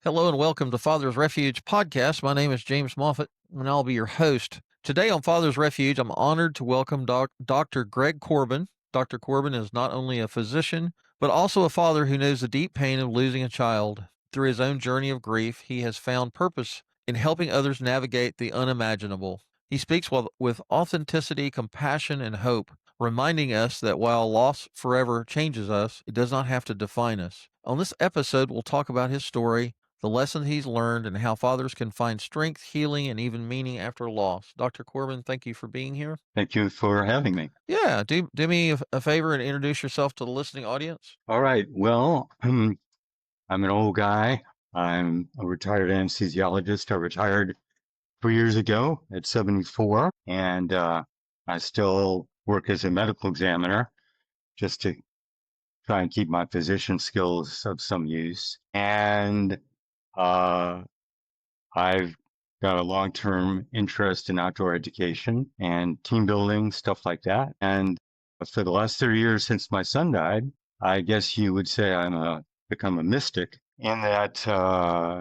Hello and welcome to Father's Refuge podcast. My name is James Moffat, and I'll be your host. Today on Father's Refuge, I'm honored to welcome Dr. Gregg Korbon. Dr. Korbon is not only a physician, but also a father who knows the deep pain of losing a child. Through his own journey of grief, he has found purpose in helping others navigate the unimaginable. He speaks with authenticity, compassion, and hope, reminding us that while loss forever changes us, it does not have to define us. On this episode, we'll talk about his story, the lessons he's learned, and how fathers can find strength, healing, and even meaning after loss. Dr. Korbon, thank you for being here. Thank you for having me. Yeah, do me a favor and introduce yourself to the listening audience. All right. Well, I'm an old guy. I'm a retired anesthesiologist. I retired 3 years ago at 74, and I still work as a medical examiner just to try and keep my physician skills of some use. And uh, I've got a long-term interest in outdoor education and team building, stuff like that. And for the last 30 years since my son died, I guess you would say become a mystic in that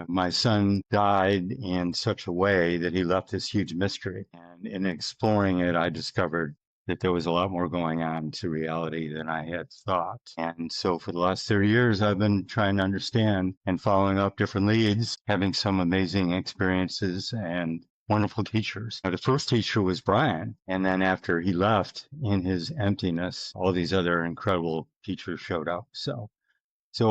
my son died in such a way that he left this huge mystery. And in exploring it, I discovered that there was a lot more going on to reality than I had thought. And so for the last 30 years, I've been trying to understand and following up different leads, having some amazing experiences and wonderful teachers. Now, the first teacher was Brian. And then after he left in his emptiness, all these other incredible teachers showed up. So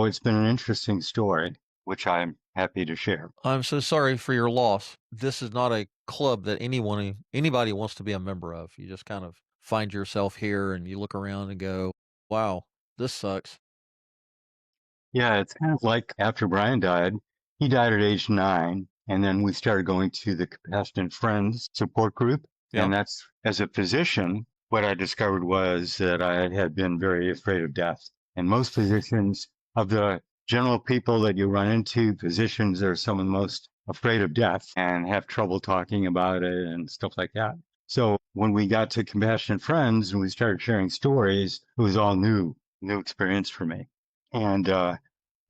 it's been an interesting story, which I'm happy to share. I'm so sorry for your loss. This is not a club that anybody wants to be a member of. You just kind of find yourself here and you look around and go, wow, this sucks. Yeah, it's kind of like after Brian died, he died at age 9. And then we started going to the Compassionate Friends support group. Yeah. And that's, as a physician, what I discovered was that I had been very afraid of death. And most physicians, of the general people that you run into, physicians are some of the most afraid of death and have trouble talking about it and stuff like that. So when we got to Compassionate Friends and we started sharing stories, it was all new experience for me. And I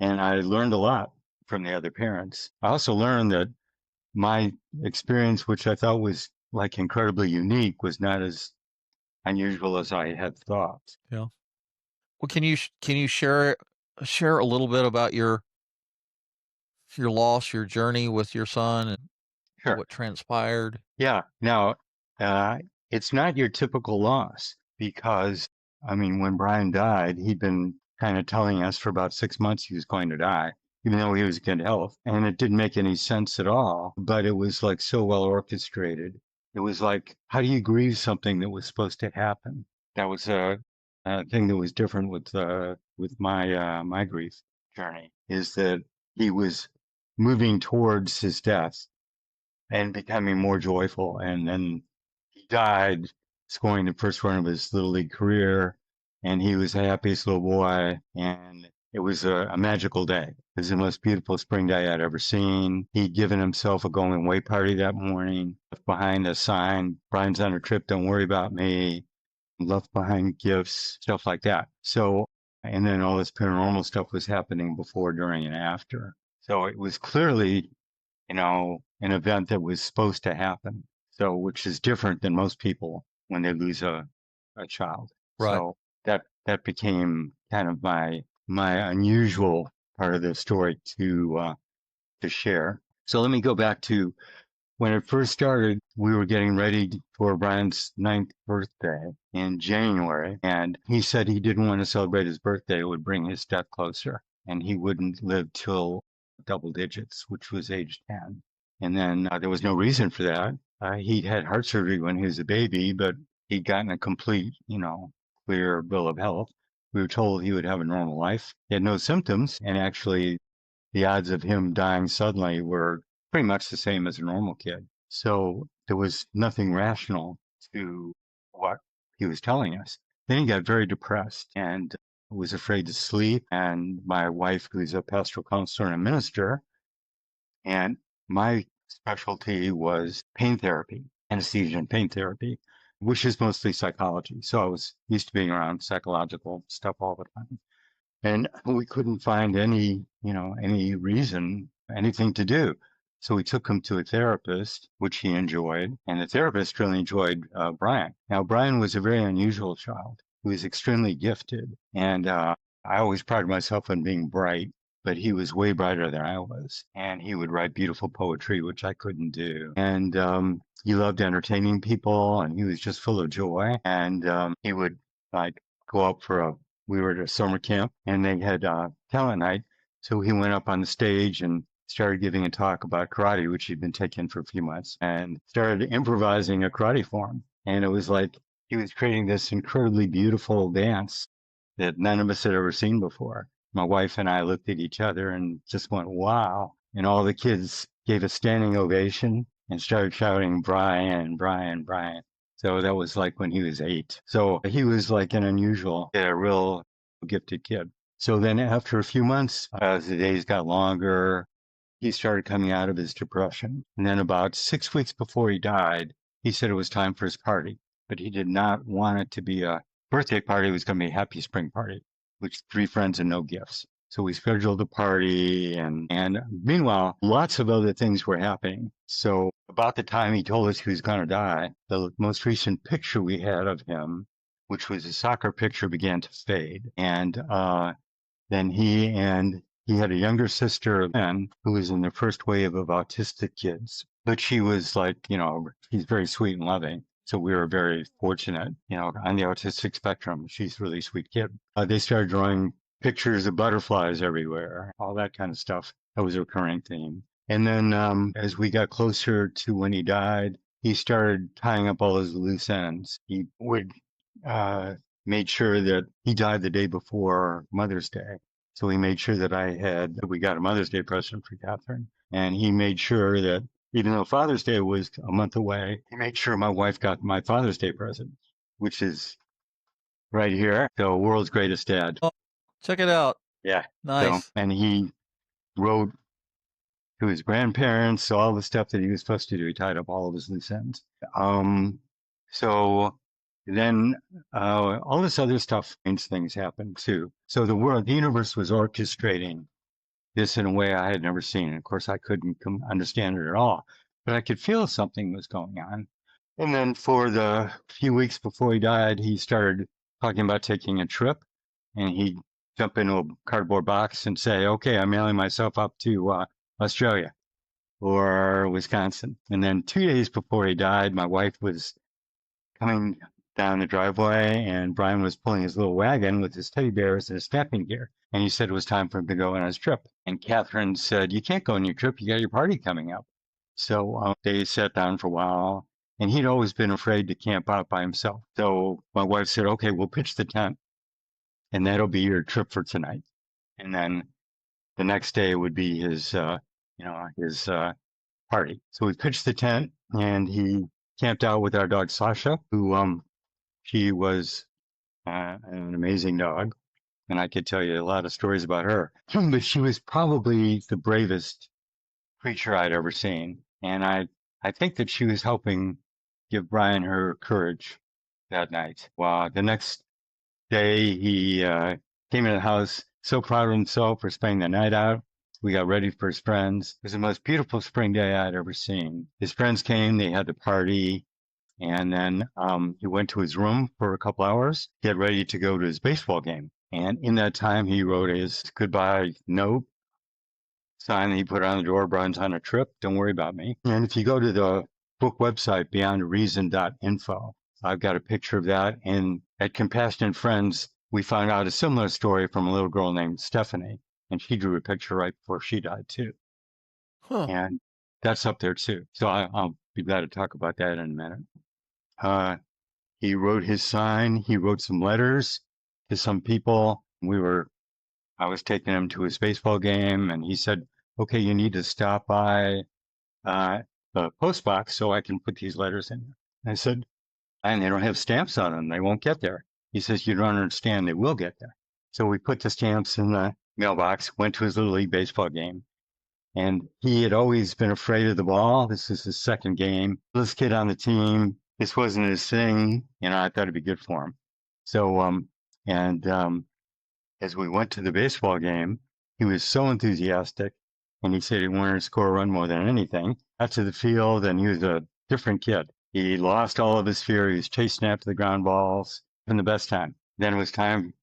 learned a lot from the other parents. I also learned that my experience, which I thought was like incredibly unique, was not as unusual as I had thought. Yeah. Well, can you share a little bit about your loss, your journey with your son, and Sure. what transpired? Yeah. Now, it's not your typical loss because, I mean, when Brian died, he'd been kind of telling us for about 6 months he was going to die, even though he was in good health. And it didn't make any sense at all, but it was like so well orchestrated. It was like, how do you grieve something that was supposed to happen? That was a thing that was different with my grief journey, is that he was moving towards his death and becoming more joyful. And then he died scoring the first run of his Little League career. And he was the happiest little boy. And it was a magical day. It was the most beautiful spring day I'd ever seen. He'd given himself a going away party that morning, left behind a sign, Brian's on a trip, don't worry about me, left behind gifts, stuff like that. So, and then all this paranormal stuff was happening before, during, and after. So it was clearly, an event that was supposed to happen. So, which is different than most people when they lose a child. Right. So that became kind of my unusual part of the story to share. So let me go back to when it first started. We were getting ready for Brian's 9th birthday in January, and he said he didn't want to celebrate his birthday. It would bring his death closer, and he wouldn't live till double digits, which was age 10. And then there was no reason for that. He'd had heart surgery when he was a baby, but he'd gotten a complete, clear bill of health. We were told he would have a normal life. He had no symptoms, and actually the odds of him dying suddenly were pretty much the same as a normal kid. So there was nothing rational to what he was telling us. Then he got very depressed and was afraid to sleep. And my wife, who's a pastoral counselor and a minister, and my specialty was pain therapy, anesthesia and pain therapy, which is mostly psychology. So I was used to being around psychological stuff all the time. And we couldn't find any reason anything to do. So we took him to a therapist, which he enjoyed, and the therapist really enjoyed Brian. Now, Brian was a very unusual child. He was extremely gifted, and I always prided myself on being bright, but he was way brighter than I was. And he would write beautiful poetry, which I couldn't do. And he loved entertaining people, and he was just full of joy. And he would like go up for we were at a summer camp, and they had talent night. So he went up on the stage and started giving a talk about karate, which he'd been taking for a few months, and started improvising a karate form. And it was like he was creating this incredibly beautiful dance that none of us had ever seen before. My wife and I looked at each other and just went, wow. And all the kids gave a standing ovation and started shouting, Brian, Brian, Brian. So that was like when he was 8. So he was like an unusual, a real gifted kid. So then after a few months, as the days got longer, he started coming out of his depression. And then about 6 weeks before he died, he said it was time for his party, but he did not want it to be a birthday party. It was going to be a happy spring party, which 3 friends and no gifts. So we scheduled a party, and meanwhile, lots of other things were happening. So about the time he told us he was going to die, the most recent picture we had of him, which was a soccer picture, began to fade. And then he had a younger sister, Lynn, who was in the first wave of autistic kids. But she was like, she's very sweet and loving. So we were very fortunate, on the autistic spectrum. She's a really sweet kid. They started drawing pictures of butterflies everywhere, all that kind of stuff. That was a recurring theme. And then as we got closer to when he died, he started tying up all his loose ends. He would made sure that he died the day before Mother's Day. So he made sure that we got a Mother's Day present for Catherine. And he made sure that even though Father's Day was a month away, he made sure my wife got my Father's Day present, which is right here. The world's greatest dad. Oh, check it out. Yeah. So, Nice. and he wrote to his grandparents, all the stuff that he was supposed to do. He tied up all of his loose ends. So then all this other stuff, strange things happened too. So the universe was orchestrating this in a way I had never seen. And of course, I couldn't understand it at all, but I could feel something was going on. And then for the few weeks before he died, he started talking about taking a trip, and he'd jump into a cardboard box and say, okay, I'm mailing myself up to Australia or Wisconsin. And then 2 days before he died, my wife was coming down the driveway, and Brian was pulling his little wagon with his teddy bears and his camping gear. And he said it was time for him to go on his trip. And Catherine said, you can't go on your trip. You got your party coming up. So they sat down for a while, and he'd always been afraid to camp out by himself. So my wife said, okay, we'll pitch the tent, and that'll be your trip for tonight. And then the next day would be his party. So we pitched the tent, and he camped out with our dog Sasha, who she was an amazing dog, and I could tell you a lot of stories about her. But she was probably the bravest creature I'd ever seen, and I think that she was helping give Brian her courage that night. Well, the next day he came in the house so proud of himself for spending the night out. We got ready for his friends. It was the most beautiful spring day I'd ever seen. His friends came, they had the party, and then he went to his room for a couple hours, get ready to go to his baseball game. And in that time, he wrote his goodbye note, sign that he put on the door, Brian's on a trip, don't worry about me. And if you go to the book website, beyondreason.info, I've got a picture of that. And at Compassionate Friends, we found out a similar story from a little girl named Stephanie, and she drew a picture right before she died too. Huh. And that's up there too. So I'll be glad to talk about that in a minute. He wrote his sign. He wrote some letters to some people. I was taking him to his baseball game, and he said, okay, you need to stop by the post box so I can put these letters in. I said, and they don't have stamps on them. They won't get there. He says, you don't understand. They will get there. So we put the stamps in the mailbox, went to his Little League baseball game. And he had always been afraid of the ball. This is his second game. This kid on the team, this wasn't his thing. I thought it'd be good for him. So, as we went to the baseball game, he was so enthusiastic. and he said he wanted to score a run more than anything. Got to the field, and he was a different kid. He lost all of his fear. He was chasing after the ground balls, having the best time. Then it was time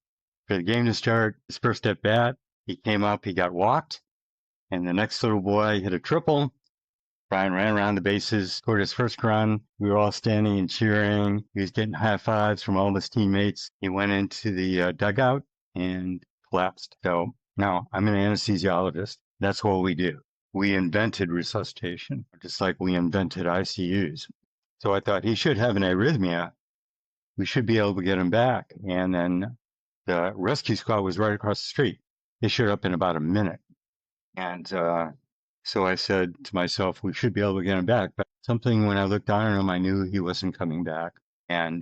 for the game to start. His first at bat, he came up, he got walked, and the next little boy hit a triple. Brian ran around the bases, scored his first run. We were all standing and cheering. He was getting high fives from all of his teammates. He went into the dugout and collapsed. So now I'm an anesthesiologist. That's what we do. We invented resuscitation, just like we invented ICUs. So I thought he should have an arrhythmia. We should be able to get him back. And then the rescue squad was right across the street. They showed up in about a minute. And so I said to myself, we should be able to get him back. But something, when I looked down on him, I knew he wasn't coming back. And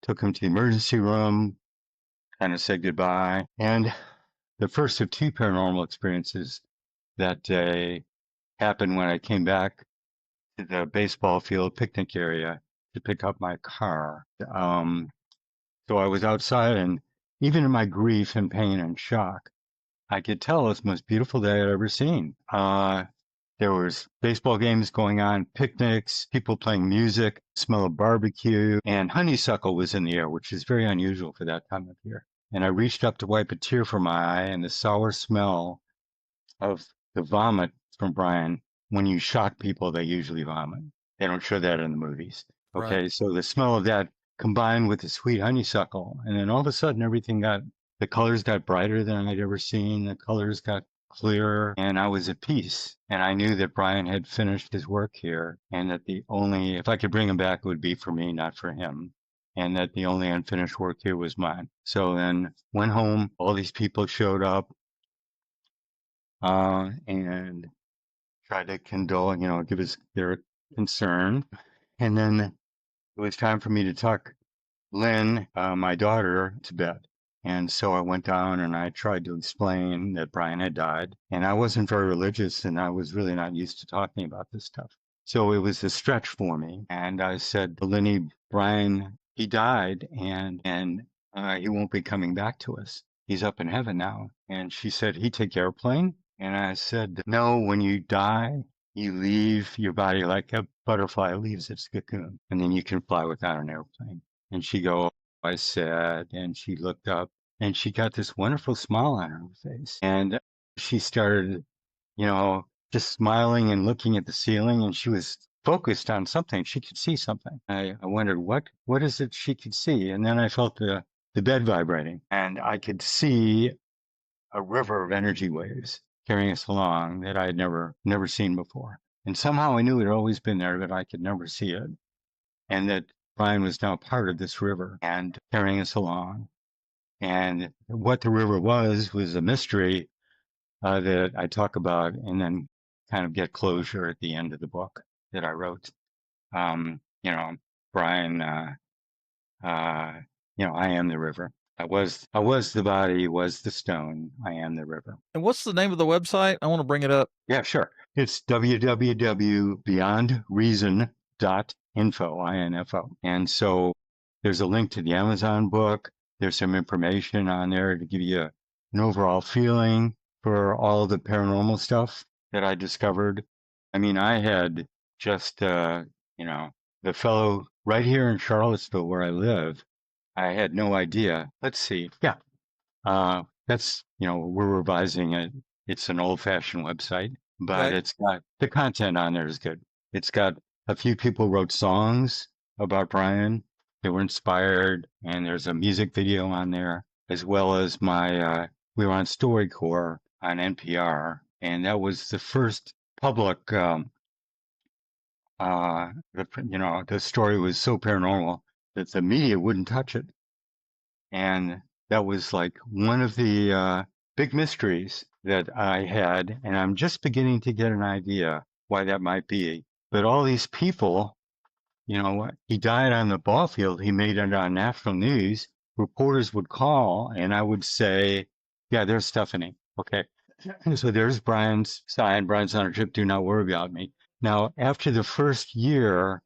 took him to the emergency room, kind of said goodbye. And the first of two paranormal experiences that day happened when I came back to the baseball field picnic area to pick up my car. So I was outside, and even in my grief and pain and shock, I could tell it was the most beautiful day I'd ever seen. There was baseball games going on, picnics, people playing music, smell of barbecue, and honeysuckle was in the air, which is very unusual for that time of year. And I reached up to wipe a tear from my eye, and the sour smell of the vomit from Brian. When you shock people, they usually vomit. They don't show that in the movies. Right. Okay, so the smell of that combined with the sweet honeysuckle, and then all of a sudden the colors got brighter than I'd ever seen. The colors got clearer, and I was at peace. And I knew that Brian had finished his work here, and that if I could bring him back, it would be for me, not for him. And that the only unfinished work here was mine. So then went home. All these people showed up, and tried to condole, give us their concern. And then it was time for me to tuck Lynn, my daughter, to bed. And so I went down and I tried to explain that Brian had died. And I wasn't very religious, and I was really not used to talking about this stuff. So it was a stretch for me. And I said, Lenny, Brian, he died, and he won't be coming back to us. He's up in heaven now. And she said, he take airplane? And I said, no, when you die, you leave your body like a butterfly leaves its cocoon, and then you can fly without an airplane. And she go, I said, and she looked up, and she got this wonderful smile on her face. And she started, just smiling and looking at the ceiling, and she was focused on something. She could see something. I wondered, what is it she could see? And then I felt the bed vibrating, and I could see a river of energy waves carrying us along that I had never seen before. And somehow I knew it had always been there, but I could never see it. And that Brian was now part of this river and carrying us along. And what the river was a mystery that I talk about and then kind of get closure at the end of the book that I wrote. Brian, I am the river. I was the body, was the stone. I am the river. And what's the name of the website? I want to bring it up. Yeah, sure. It's www.beyondreason.info, info. And so there's a link to the Amazon book. There's some information on there to give you an overall feeling for all of the paranormal stuff that I discovered. I mean, I had just, the fellow right here in Charlottesville where I live, I had no idea. Let's see. Yeah. That's, we're revising it. It's an old fashioned website, but Okay. it's got the content on there is good. It's got a few people wrote songs about Brian. They were inspired, and there's a music video on there, as well as we were on StoryCorps on NPR, and that was the first public, the story was so paranormal that the media wouldn't touch it. And that was like one of the big mysteries that I had. And I'm just beginning to get an idea why that might be. But all these people, he died on the ball field. He made it on national news. Reporters would call, and I would say, yeah, there's Stephanie. Okay. So there's Brian's sign. Brian's on a trip. Do not worry about me. Now, after the first year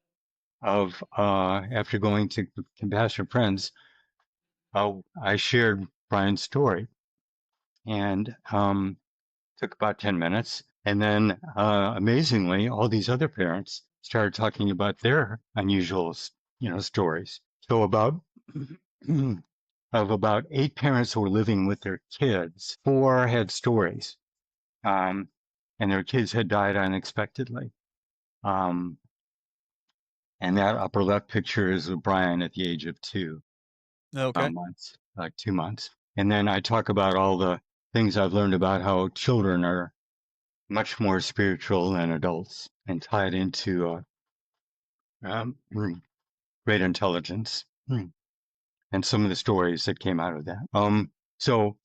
of, after going to Compassionate Friends, I shared Brian's story, and Took about 10 minutes. And then, amazingly, all these other parents started talking about their unusual, stories. So of about 8 parents who were living with their kids, 4 had stories, um, and their kids had died unexpectedly. Um, and that upper left picture is of Brian at the age of 2 Okay. months, like 2 months. And then I talk about all the things I've learned about how children are much more spiritual than adults and tie it into um, great intelligence and some of the stories that came out of that. So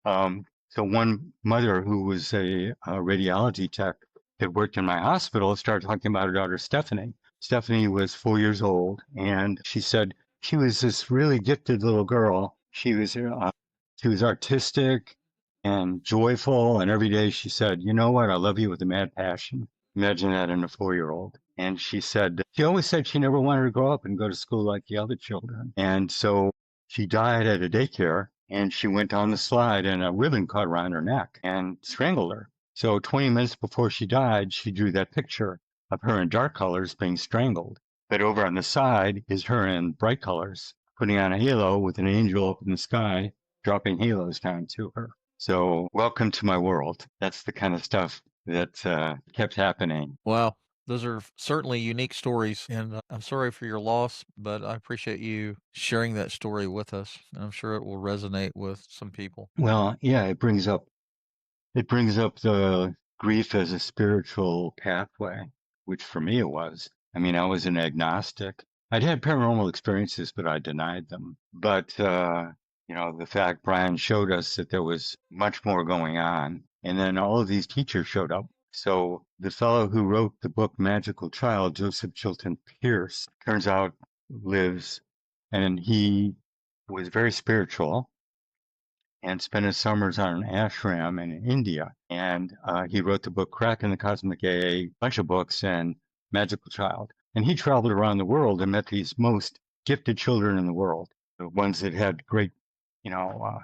Um, so one mother who was a radiology tech that worked in my hospital started talking about her daughter Stephanie. Stephanie was 4 years old, and she said she was this really gifted little girl. She was artistic and joyful, and every day she said, "You know what? I love you with a mad passion." Imagine that in a 4-year-old. And she said she always said she never wanted to grow up and go to school like the other children. And so she died at a daycare and she went down the slide and a ribbon caught around her neck and strangled her. So 20 minutes before she died, she drew that picture of her in dark colors being strangled. But over on the side is her in bright colors, putting on a halo with an angel up in the sky, dropping halos down to her. So welcome to my world. That's the kind of stuff that kept happening. Wow. Those are certainly unique stories, and I'm sorry for your loss, but I appreciate you sharing that story with us. I'm sure it will resonate with some people. Well, yeah, it brings up the grief as a spiritual pathway, which for me it was. I mean, I was an agnostic. I'd had paranormal experiences, but I denied them. But, the fact Brian showed us that there was much more going on. And then all of these teachers showed up. So the fellow who wrote the book Magical Child, Joseph Chilton Pierce, turns out lives, and he was very spiritual and spent his summers on an ashram in India. And he wrote the book Crack in the Cosmic A bunch of books, and Magical Child. And he traveled around the world and met these most gifted children in the world, the ones that had great,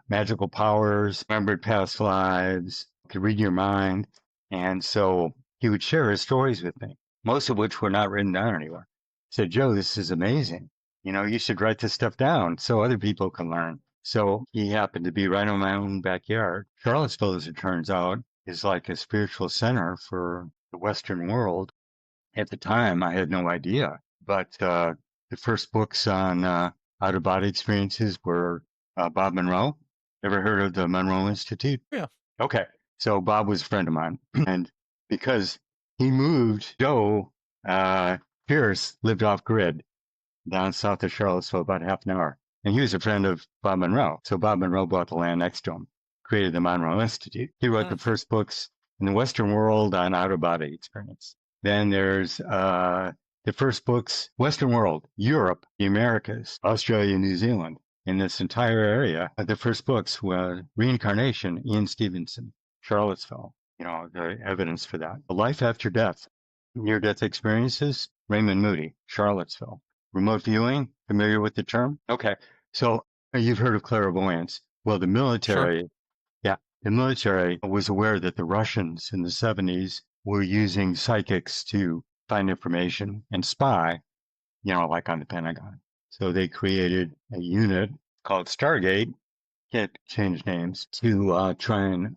magical powers, remembered past lives, could read your mind. And so he would share his stories with me, most of which were not written down anywhere. He said, "Joe, this is amazing. You should write this stuff down so other people can learn." So he happened to be right in my own backyard. Charlottesville, as it turns out, is like a spiritual center for the Western world. At the time, I had no idea. But the first books on out of body experiences were Bob Monroe. Ever heard of the Monroe Institute? Yeah. Okay. So Bob was a friend of mine. And because he moved, Joe Pierce lived off grid down south of Charlottesville, about half an hour. And he was a friend of Bob Monroe. So Bob Monroe bought the land next to him, created the Monroe Institute. He wrote the Nice. first books in the Western world on out of body experience. Then there's the first books, Western world, Europe, the Americas, Australia, New Zealand. In this entire area, the first books were Reincarnation, Ian Stevenson, Charlottesville, the evidence for that. The Life After Death, Near Death Experiences, Raymond Moody, Charlottesville. Remote viewing, familiar with the term? Okay. So you've heard of clairvoyance. Well, Sure. the military was aware that the Russians in the 70s were using psychics to find information and spy, like on the Pentagon. So they created a unit called Stargate, can't change names, to try and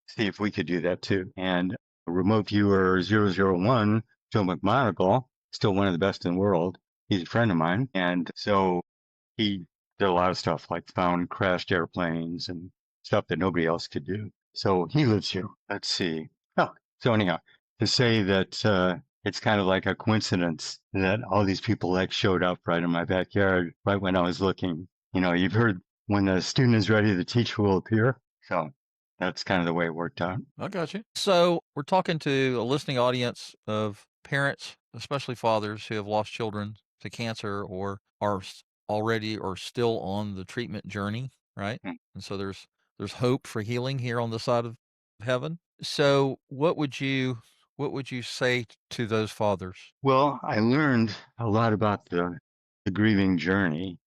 see if we could do that too. And remote viewer 001, Joe McMonagle, still one of the best in the world. He's a friend of mine. And so he did a lot of stuff like found crashed airplanes and stuff that nobody else could do. So he lives here. Let's see. Oh, so anyhow, to say that it's kind of like a coincidence that all these people like showed up right in my backyard right when I was looking. You've heard when the student is ready, the teacher will appear. So that's kind of the way it worked out. I got you. So we're talking to a listening audience of parents, especially fathers who have lost children to cancer or are already or still on the treatment journey, right? Hmm. And so there's hope for healing here on the side of heaven. So what would you say to those fathers? Well, I learned a lot about the grieving journey.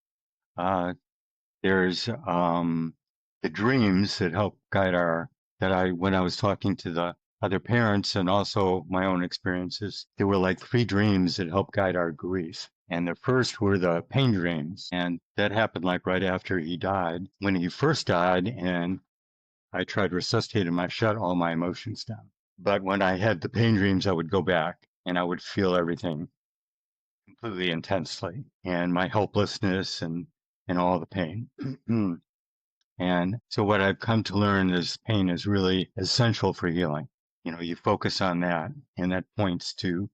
There's the dreams that help guide our that when I was talking to the other parents and also my own experiences, there were like three dreams that helped guide our grief. And the first were the pain dreams. And that happened like right after he died. When he first died, and I tried resuscitating him, I shut all my emotions down. But when I had the pain dreams, I would go back and I would feel everything completely intensely and my helplessness and all the pain. And so what I've come to learn is pain is really essential for healing. You know, you focus on that and that points you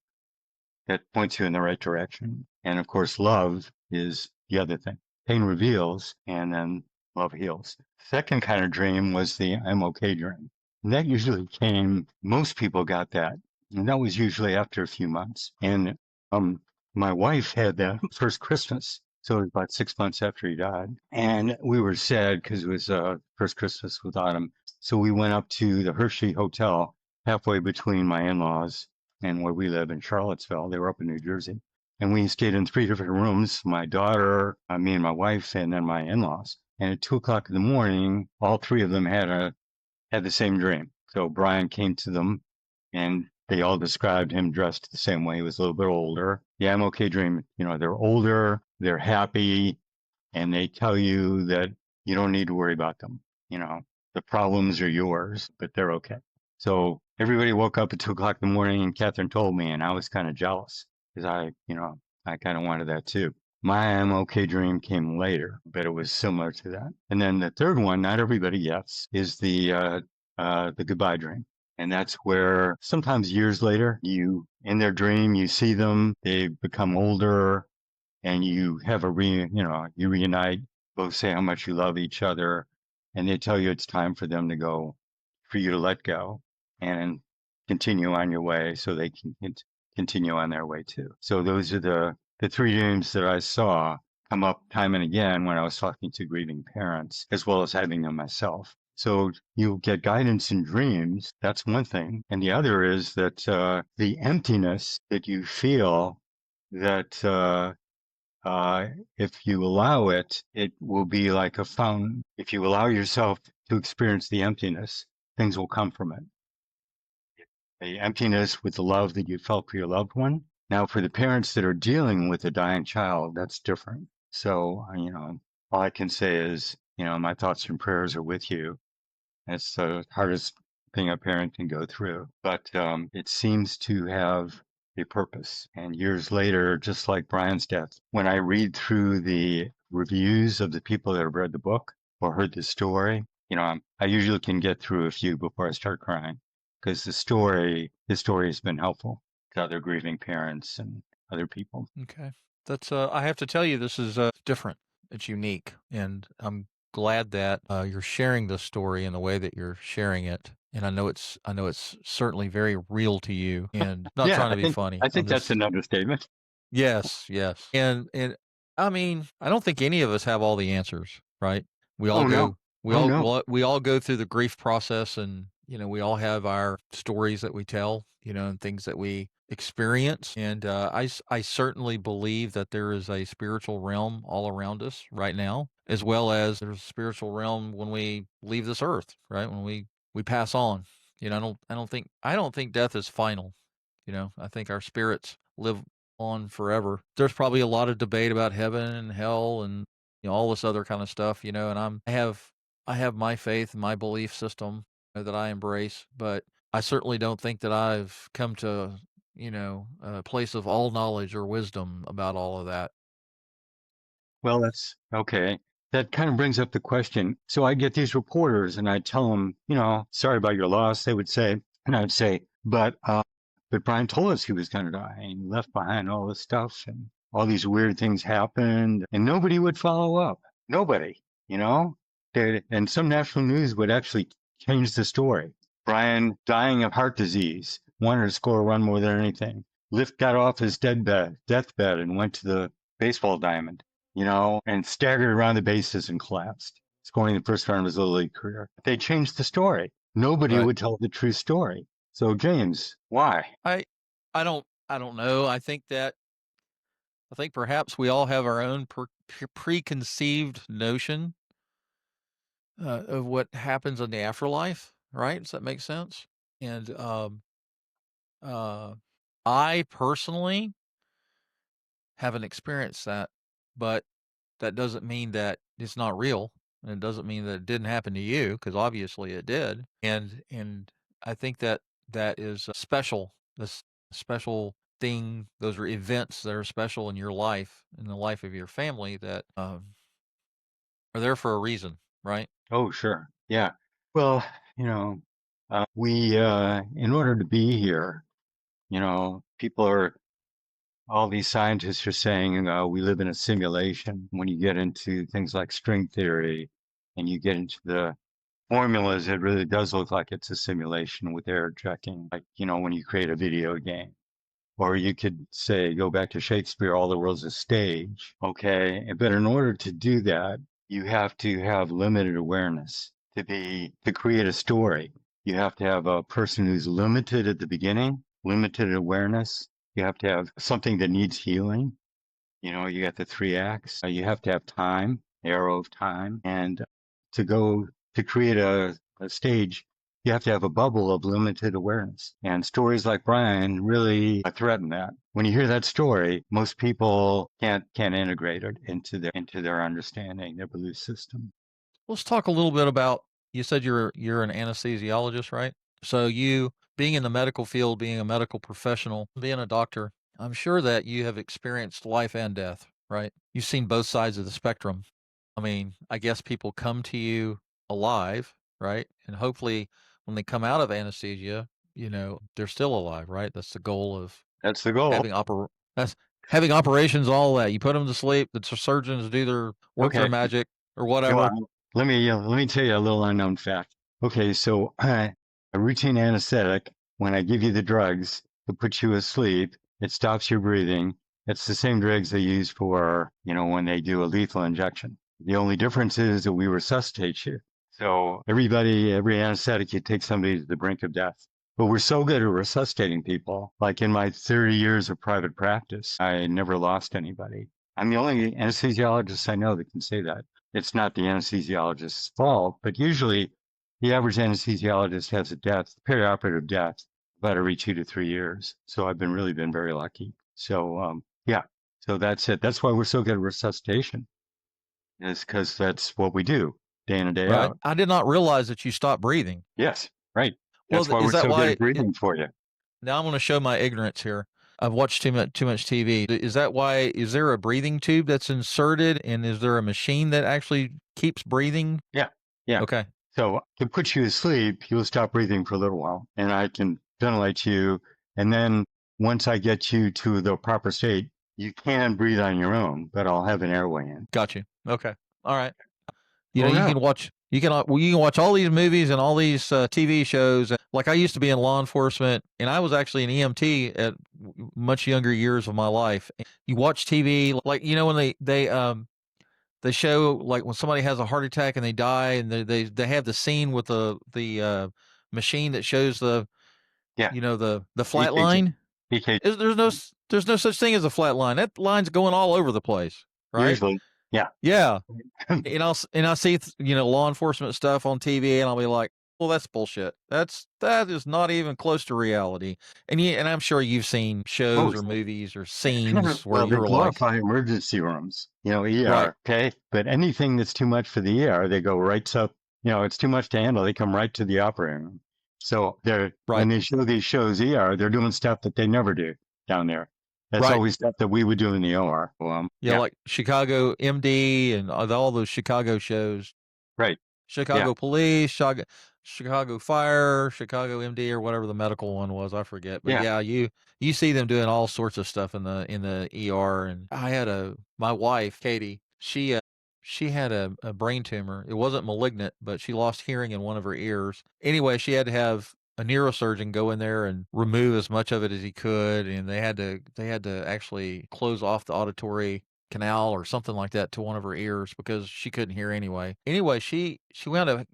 in the right direction. And of course, love is the other thing. Pain reveals and then love heals. Second kind of dream was the I'm okay dream. And that usually came, most people got that. And that was usually after a few months. And um, my wife had that first Christmas. So it was about 6 months after he died. And we were sad because it was first Christmas without him. So we went up to the Hershey Hotel halfway between my in laws and where we live in Charlottesville. They were up in New Jersey. And we stayed in three different rooms, my daughter, me and my wife, and then my in-laws. And at 2 o'clock in the morning, all three of them had the same dream. So Brian came to them and they all described him dressed the same way. He was a little bit older. Yeah, I'm okay dream. You know, they're older, they're happy, and they tell you that you don't need to worry about them. You know, the problems are yours, but they're okay. So everybody woke up at 2 o'clock in the morning and Catherine told me, and I was kind of jealous because I kind of wanted that too. My I'm okay dream came later, but it was similar to that. And then the third one, not everybody gets, is the goodbye dream. And that's where sometimes years later, in their dream, you see them, they become older, and you have you reunite, both say how much you love each other, and they tell you it's time for them to go, for you to let go and continue on your way so they can continue on their way too. So those are the three dreams that I saw come up time and again when I was talking to grieving parents, as well as having them myself. So you get guidance in dreams. That's one thing. And the other is that the emptiness that you feel that if you allow it, it will be like a fountain. If you allow yourself to experience the emptiness, things will come from it. The emptiness with the love that you felt for your loved one. Now, for the parents that are dealing with a dying child, that's different. So, all I can say is, my thoughts and prayers are with you. It's the hardest thing a parent can go through, but it seems to have a purpose. And years later, just like Brian's death, when I read through the reviews of the people that have read the book or heard the story, I usually can get through a few before I start crying because his story has been helpful to other grieving parents and other people. Okay. That's I have to tell you, this is different. It's unique, and I'm glad that you're sharing this story in the way that you're sharing it. And I know it's certainly very real to you, and not Yeah, trying to be funny. I I'm think that's just an understatement. yes, yes. And I mean, I don't think any of us have all the answers, right? We all Oh no, go we oh all no. we all go through the grief process, and we all have our stories that we tell, and things that we experience. And I certainly believe that there is a spiritual realm all around us right now, as well as there's a spiritual realm when we leave this earth, right? When we pass on. I don't think death is final. I think our spirits live on forever. There's probably a lot of debate about heaven and hell and all this other kind of stuff, and I have my faith and my belief system that I embrace, but I certainly don't think that I've come to, a place of all knowledge or wisdom about all of that. Well, that's okay. That kind of brings up the question. So I get these reporters and I tell them, sorry about your loss, they would say, and I'd say, but Brian told us he was going to die and he left behind all this stuff and all these weird things happened and nobody would follow up. Nobody, you know, and some national news would actually change the story. Brian dying of heart disease, wanted to score a run more than anything. Lift got off his deathbed and went to the baseball diamond, and staggered around the bases and collapsed, scoring the first run of his Little League career. They changed the story. Nobody Right. would tell the true story. So, James, why? I don't know. I think perhaps we all have our own preconceived notion of what happens in the afterlife. right? Does that make sense? And uh, I personally haven't experienced that, but that doesn't mean that it's not real, and it doesn't mean that it didn't happen to you, because obviously it did. And I think that that is special. This special thing. Those are events that are special in your life, in the life of your family, that are there for a reason, right? Oh, sure. Yeah. Well, you know, in order to be here, people are, all these scientists are saying we live in a simulation. When you get into things like string theory and you get into the formulas, it really does look like it's a simulation with error checking, like, when you create a video game. Or you could say, go back to Shakespeare, all the world's a stage. Okay. But in order to do that, you have to have limited awareness to create a story. You have to have a person who's limited at the beginning, limited awareness. You have to have something that needs healing. You got the three acts. You have to have time, arrow of time. And to go to create a stage, you have to have a bubble of limited awareness. And stories like Brian really threaten that. When you hear that story, most people can't integrate it into their understanding, their belief system. Let's talk a little bit about. You said you're an anesthesiologist, right? So you being in the medical field, being a medical professional, being a doctor, I'm sure that you have experienced life and death, right? You've seen both sides of the spectrum. I mean, I guess people come to you alive, right? And hopefully when they come out of anesthesia, they're still alive, right? That's the goal of That's the goal. having that's having operations, all that. You put them to sleep, the surgeons do their work their Okay. magic or Go whatever. on. Let me tell you a little unknown fact. Okay, so a routine anesthetic, when I give you the drugs to put you asleep, it stops your breathing. It's the same drugs they use for, when they do a lethal injection. The only difference is that we resuscitate you. So every anesthetic, you take somebody to the brink of death. But we're so good at resuscitating people. Like in my 30 years of private practice, I never lost anybody. I'm the only anesthesiologist I know that can say that. It's not the anesthesiologist's fault, but usually the average anesthesiologist has a perioperative death, about every 2 to 3 years. So I've really been very lucky. So, yeah, so that's it. That's why we're so good at resuscitation, is because that's what we do day in and day Right. out. I did not realize that you stopped breathing. Yes, right. Well, That's why is we're that so good why? at breathing for you. Now I'm going to show my ignorance here. I've watched too much TV. Is that why? Is there a breathing tube that's inserted, and is there a machine that actually keeps breathing? Yeah, yeah. Okay, So to put you to sleep, you'll stop breathing for a little while, and I can ventilate you. And then once I get you to the proper state, you can breathe on your own, but I'll have an airway in. got you. Okay, all right. Oh You no. can watch. You can watch all these movies and all these TV shows. Like I used to be in law enforcement, and I was actually an EMT at much younger years of my life. You watch TV, like when they show, like when somebody has a heart attack and they die, and they have the scene with the machine that shows the Yeah. the flat EKG. line. EKG. There's no such thing as a flat line. That line's going all over the place, right? Usually. Yeah. Yeah, and I see law enforcement stuff on TV, and I'll be like, well, that's bullshit. That is not even close to reality. And I'm sure you've seen Oh, shows or movies or scenes where well, they you're like, glorify emergency rooms, right, ER, okay? But anything that's too much for the ER, they go right up, it's too much to handle. They come right to the operating room. So when right, they show these shows ER, they're doing stuff that they never do down there. That's right. always stuff that we would do in the OR. Yeah, Yeah, like Chicago MD and all those Chicago shows. right. Yeah, Chicago Police, Chicago Fire, Chicago MD, or whatever the medical one was, I forget. But yeah. yeah, you see them doing all sorts of stuff in the ER. And I had my wife Katie. She had a brain tumor. It wasn't malignant, but she lost hearing in one of her ears. Anyway, she had to have a neurosurgeon go in there and remove as much of it as he could, and they had to actually close off the auditory canal or something like that to one of her ears because she couldn't hear anyway. Anyway, she wound up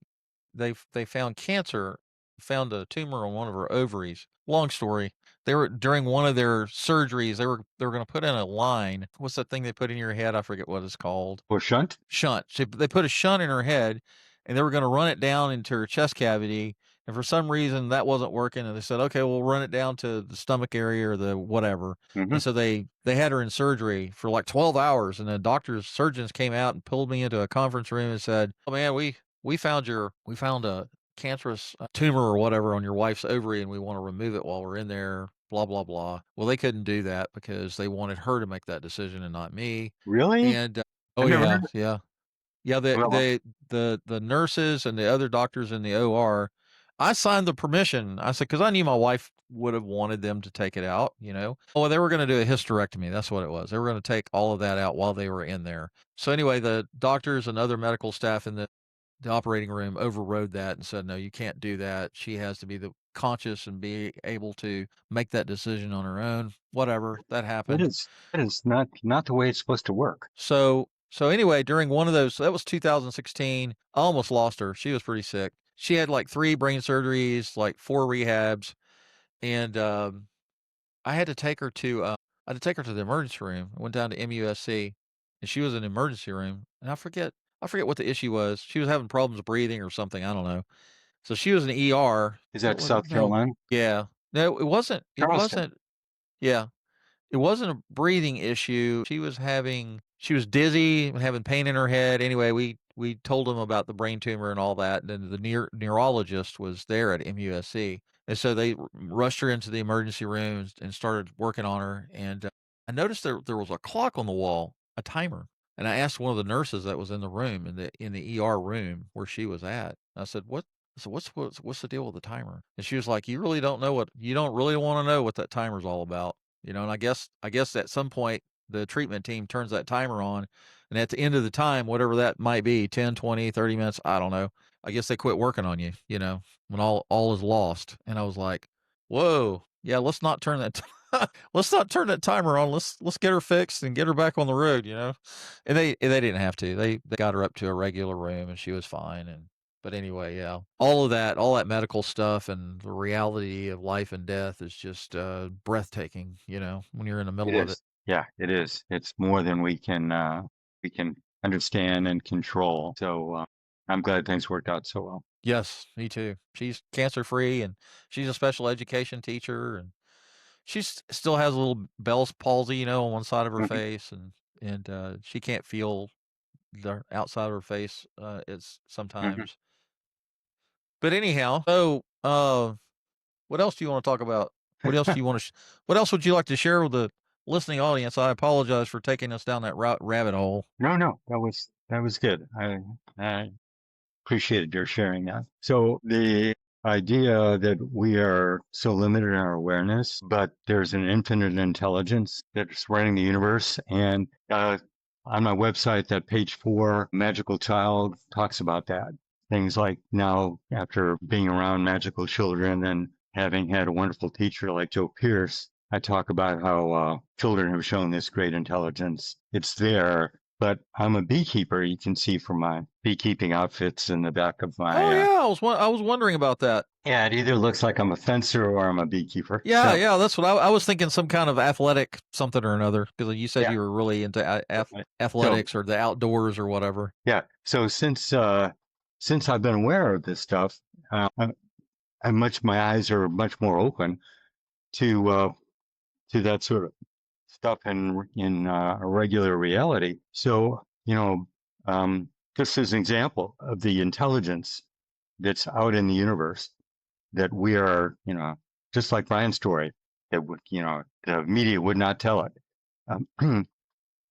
they found cancer, found a tumor on one of her ovaries. Long story. They were during one of their surgeries, they were going to put in a line. What's that thing they put in your head? I forget what it's called. Or shunt? Shunt. They put a shunt in her head, and they were going to run it down into her chest cavity And for some reason that wasn't working, and they said, okay, we'll run it down to the stomach area or the whatever. Hmm. And so they had her in surgery for like 12 hours, and the surgeons came out and pulled me into a conference room and said, oh man, we found a cancerous tumor or whatever on your wife's ovary, and we want to remove it while we're in there, blah blah blah. Well, they couldn't do that because they wanted her to make that decision and not me. Really? And oh I've never yeah, heard of yeah. Yeah, the Well, the the nurses and the other doctors in the OR, I signed the permission. I said, because I knew my wife would have wanted them to take it out, you know. Oh, they were going to do a hysterectomy. That's what it was. They were going to take all of that out while they were in there. So anyway, the doctors and other medical staff in the operating room overrode that and said, no, you can't do that. She has to be the conscious and be able to make that decision on her own. Whatever, that that happened. is not the way it's supposed to work. So anyway, during one of those, that was 2016. I almost lost her. She was pretty sick. She had like 3 brain surgeries, like 4 rehabs, and I had to take her to the emergency room. I went down to MUSC, and she was in the emergency room, and I forget what the issue was. She was having problems breathing or something. I don't know. So she was in the ER. Is What that was it? South No, Carolina? yeah, no, it wasn't. It Charleston. wasn't. Yeah, it wasn't a breathing issue. She was dizzy and having pain in her head. Anyway, we told them about the brain tumor and all that. And then the neurologist was there at MUSC. And so they rushed her into the emergency room and started working on her. And I noticed there was a clock on the wall, a timer. And I asked one of the nurses that was in the room, in the ER room where she was at. I said, "What?" I said, what's the deal with the timer?" And she was like, you don't really want to know what that timer's all about. You know, and I guess at some point the treatment team turns that timer on, and at the end of the time, whatever that might be, 10, 20, 30 minutes, I don't know. I guess they quit working on you, you know, when all is lost. And I was like, "Whoa. Yeah, let's not turn that let's not turn that timer on. Let's get her fixed and get her back on the road, you know." And they didn't have to. They got her up to a regular room and she was fine. And but anyway, yeah, all that medical stuff and the reality of life and death is just breathtaking, you know, when you're in the It middle of it. is. Yeah, it is. It's more than we can understand and control. So I'm glad things worked out so well. Yes, me too. She's cancer free, and she's a special education teacher, and still has a little Bell's palsy, you know, on one side of her Hmm. face, and she can't feel the outside of her face. It's Hmm. sometimes. But anyhow, so what else do you want to talk about? What else do you want to? What else would you like to share with the listening audience? I apologize for taking us down that rabbit hole. No, no, that was good. I appreciated your sharing that. So the idea that we are so limited in our awareness, but there's an infinite intelligence that's running the universe. And on my website, that page 4, Magical Child, talks about that. Things like now, after being around magical children and having had a wonderful teacher like Joe Pierce, I talk about how children have shown this great intelligence. It's there, but I'm a beekeeper. You can see from my beekeeping outfits in the back of Oh my. yeah, I was wondering about that. Yeah, it either looks like I'm a fencer or I'm a beekeeper. Yeah, So yeah, that's what I was thinking. Some kind of athletic something or another, because you said yeah, you were really into so athletics or the outdoors or whatever. yeah, so since I've been aware of this stuff, my eyes are much more open to that sort of stuff in a regular reality. So just as an example of the intelligence that's out in the universe that we are, just like Brian's story, that would, the media would not tell it.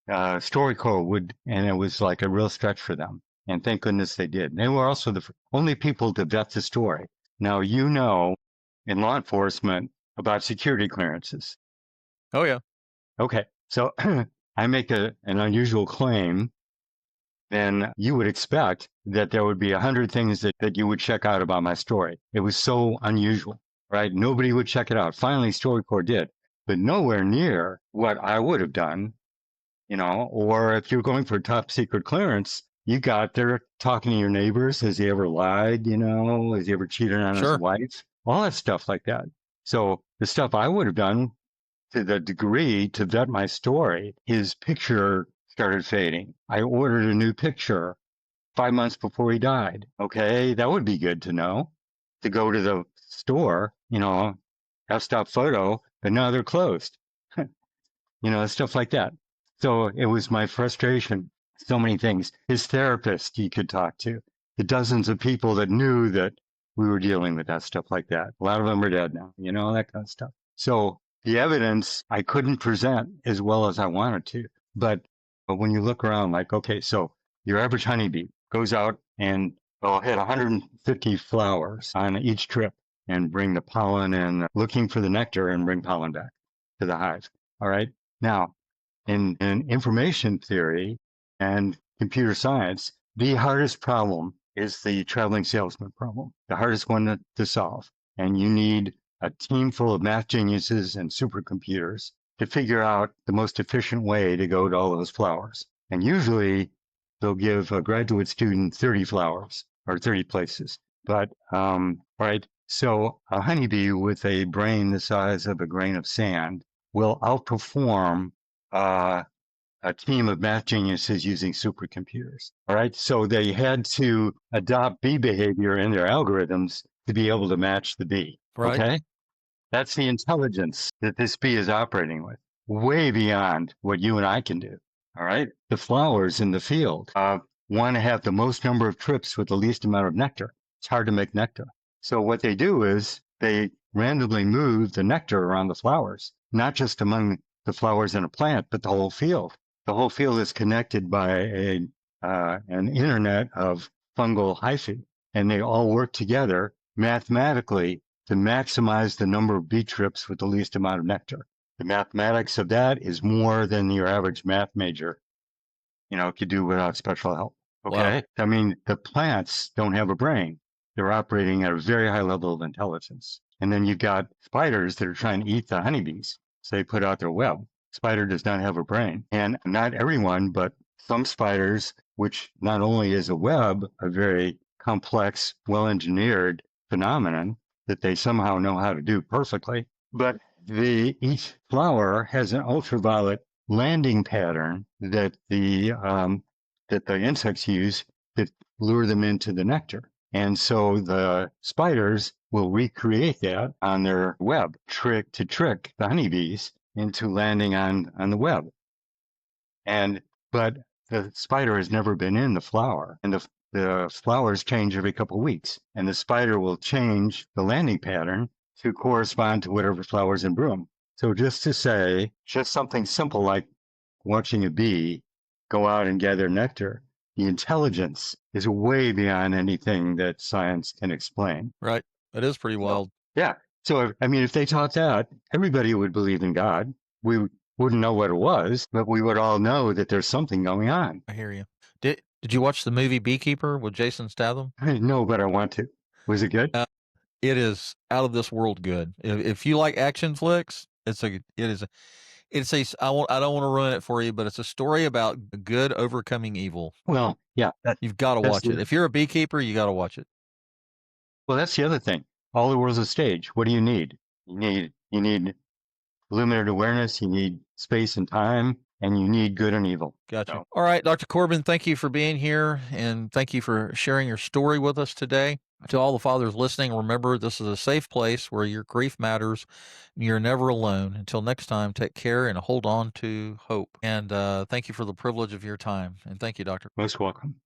StoryCorps would, and it was like a real stretch for them. And thank goodness they did. They were also the only people to vet the story. Now, in law enforcement about security clearances. Oh yeah, Okay, so I make an unusual claim, then you would expect that there would be 100 things that you would check out about my story. It was so unusual, right? Nobody would check it out. Finally, StoryCorps did, but nowhere near what I would have done, or if you're going for a top secret clearance, you got there talking to your neighbors. Has he ever lied? Has he ever cheated on his sure. wife? All that stuff like that. So the stuff I would have done to the degree to vet my story, his picture started fading. I ordered a new picture 5 months before he died. Okay, that would be good to know. to go to the store, f-stop photo, but now they're closed. Stuff like that. So it was my frustration. So many things. His therapist he could talk to, the dozens of people that knew that we were dealing with that stuff like that. A lot of them are dead now, that kind of stuff. So the evidence I couldn't present as well as I wanted to. But when you look around, like, okay, so your average honeybee goes out and will hit 150 flowers on each trip and bring the pollen and looking for the nectar and bring pollen back to the hive. All right. Now, in information theory and computer science, the hardest problem is the traveling salesman problem, the hardest one to solve. And you need a team full of math geniuses and supercomputers to figure out the most efficient way to go to all those flowers. And usually they'll give a graduate student 30 flowers or 30 places. But, right. So a honeybee with a brain the size of a grain of sand will outperform a team of math geniuses using supercomputers. All right. So they had to adopt bee behavior in their algorithms to be able to match the bee. Right. Okay. That's the intelligence that this bee is operating with, way beyond what you and I can do. All right. The flowers in the field want to have the most number of trips with the least amount of nectar. It's hard to make nectar. So what they do is they randomly move the nectar around the flowers, not just among the flowers in a plant, but the whole field. The whole field is connected by an internet of fungal hyphae, and they all work together mathematically to maximize the number of bee trips with the least amount of nectar. The mathematics of that is more than your average math major, could do without special help. Okay. Wow. I mean, the plants don't have a brain. They're operating at a very high level of intelligence. And then you've got spiders that are trying to eat the honeybees. So they put out their web. Spider does not have a brain. And not everyone, but some spiders, which not only is a web, a very complex, well-engineered phenomenon that they somehow know how to do perfectly, but each flower has an ultraviolet landing pattern that the insects use to lure them into the nectar. And so the spiders will recreate that on their web, trick the honeybees into landing on the web. But the spider has never been in the flower, and the flowers change every couple of weeks, and the spider will change the landing pattern to correspond to whatever flowers in bloom. So just to say, just something simple like watching a bee go out and gather nectar, the intelligence is way beyond anything that science can explain. Right. It is pretty wild. Yeah. So, I mean, if they taught that, everybody would believe in God. We wouldn't know what it was, but we would all know that there's something going on. I hear you. Did you watch the movie Beekeeper with Jason Statham? I know, but I want to. Was it good? It is out of this world good. If you like action flicks, I don't want to ruin it for you, but it's a story about good overcoming evil. Well, yeah. You've got to watch it. If you're a beekeeper, you got to watch it. Well, that's the other thing. All the world's a stage. What do you need? You need limited awareness, you need space and time, and you need good and evil. Gotcha. So. All right, Dr. Korbon, thank you for being here, and thank you for sharing your story with us today. To all the fathers listening, remember this is a safe place where your grief matters. You're never alone. Until next time, take care and hold on to hope. And thank you for the privilege of your time. And thank you, Doctor. Most welcome.